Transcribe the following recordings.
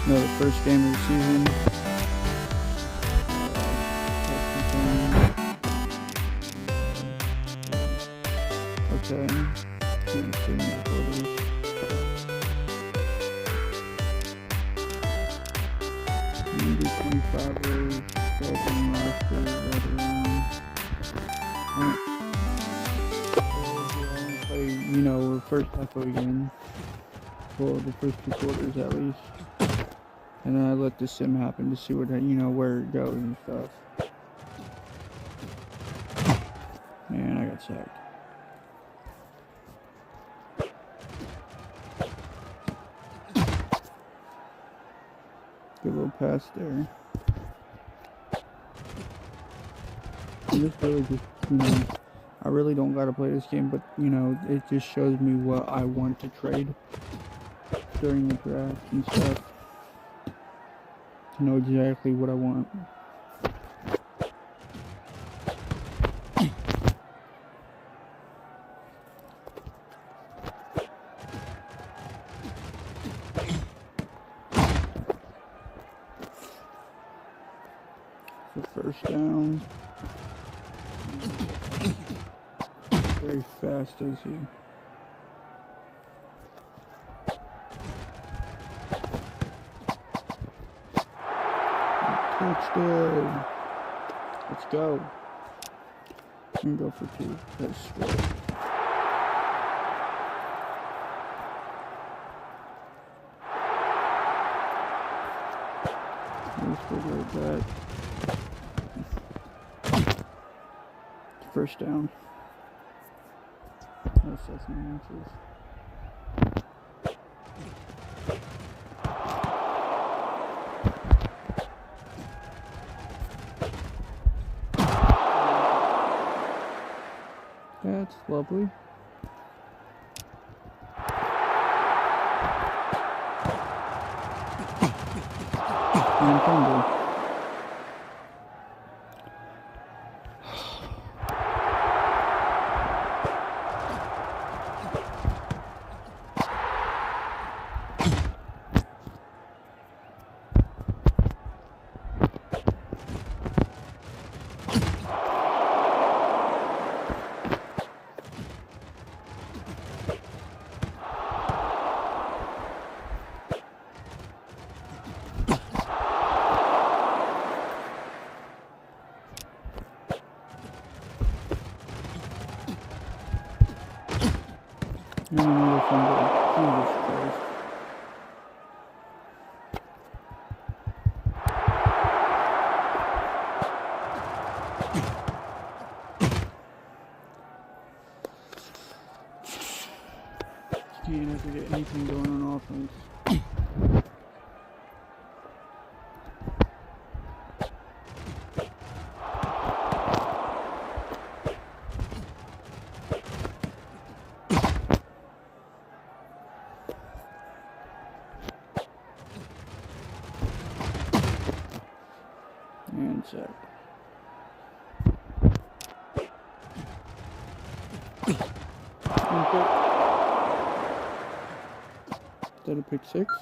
Another first game of the season. Okay. Can't see any photos. Maybe 25 rows, 12 on roster, right around. Play, the first half of the game. Well, the first 2 quarters at least. And then I let the sim happen to see what, where it goes and stuff. Man, I got sacked. Good little pass there. And this really just, I really don't gotta play this game, but, it just shows me what I want to trade during the draft and stuff. To know exactly what I want. So first down. Very fast is he. Touchdown. Let's go. I'm gonna go for 2. That's straight. Let's go like that. First down. That's some inches. That's lovely. And fumble. And another fumble. Jesus Christ. Can't have to get anything going on offense. And sack. Is that a pick 6?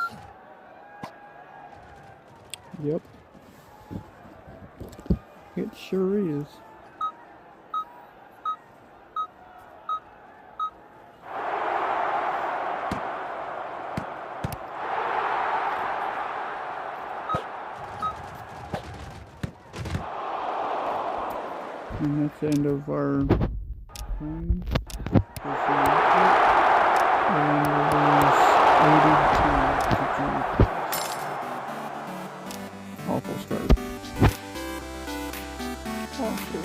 Yep. It sure is. And that's the end of our game. And it was 82 to 2. Awful start. Awful.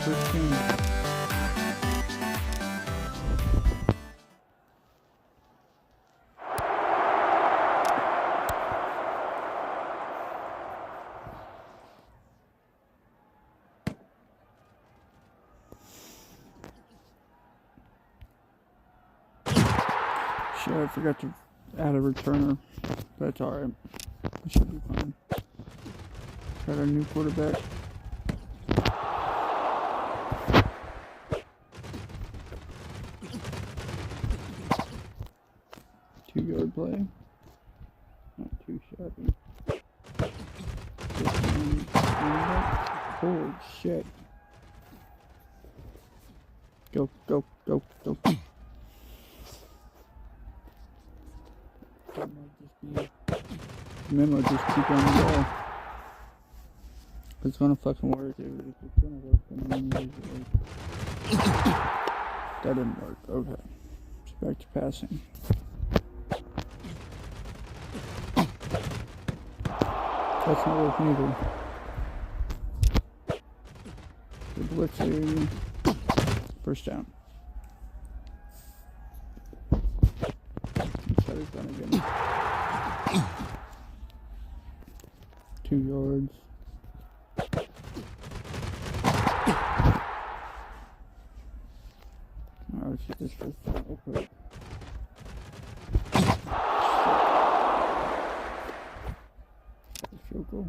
first game. Shit, I forgot to add a returner. That's alright. It should be fine. Got our new quarterback. Two-yard play. Not too shabby. Holy shit. Go, go, go, go. Memo, just keep on the ball. It's gonna fucking work, dude. If it's gonna work, then we need it. That didn't work. Okay. It's back to passing. That's not working either. Good blitzing. First down. Shut it down again. 2 yards. Alright, let's get this first down real quick. Field goal.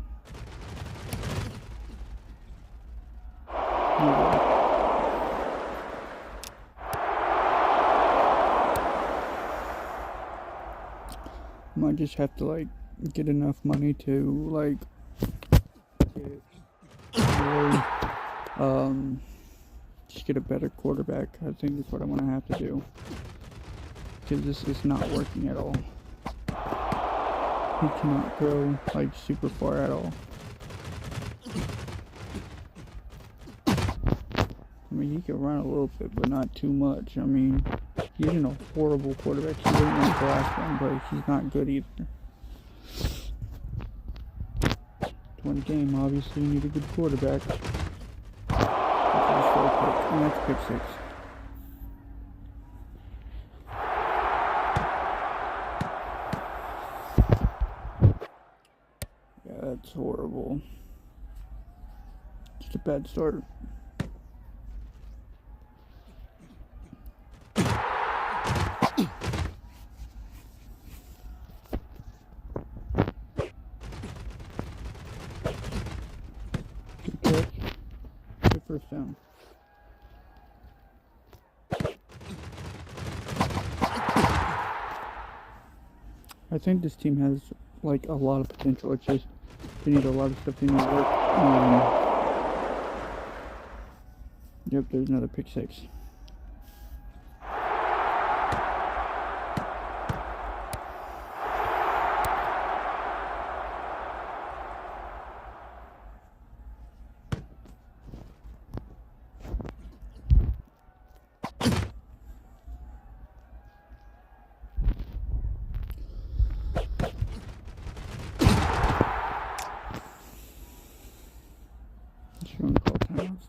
Might just have to like get enough money to like just get a better quarterback. I think that's what I'm gonna have to do, because this is not working at all. He cannot throw like super far at all. I mean, he can run a little bit, but not too much. I mean, he isn't a horrible quarterback. He didn't like the last one, but he's not good either. To win a game, obviously, you need a good quarterback. And that's pick 6. Yeah, that's horrible. Just a bad start. First down. I think this team has like a lot of potential. It's just they need a lot of stuff. They need to work. Yep, there's another pick 6.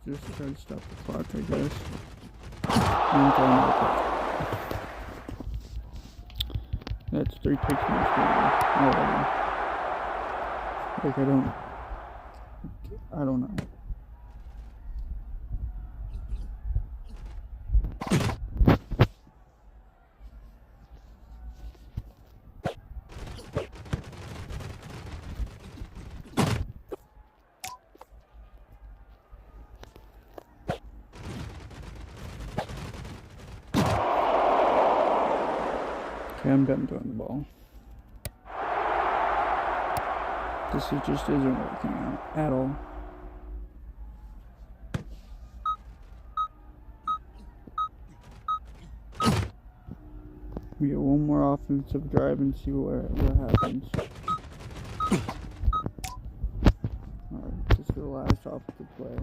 Just try to stop the clock, I guess. That's 3 picks in this game already. Like, I don't know. Okay, I'm done throwing the ball. This just isn't working out at all. We get one more offensive drive and see what happens. Alright, this is the last offensive play.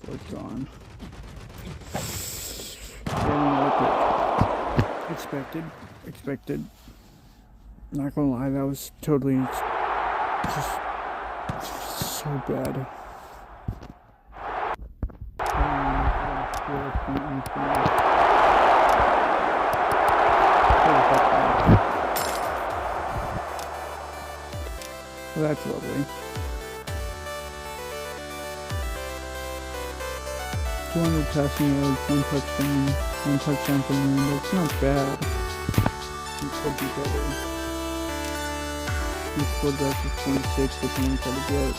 So it's gone. Expected. Not gonna lie, that was totally just so bad. score a point in this game. For the touchdown. Well, that's lovely. 200 passing yards, one touchdown from Miranda. It's not bad. It could be better. He scored that for 26, which I'm trying to get.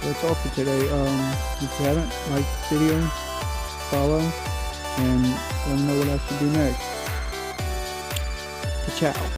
That's all for today. If you haven't liked the video, follow, and let me know what I should do next. Ciao.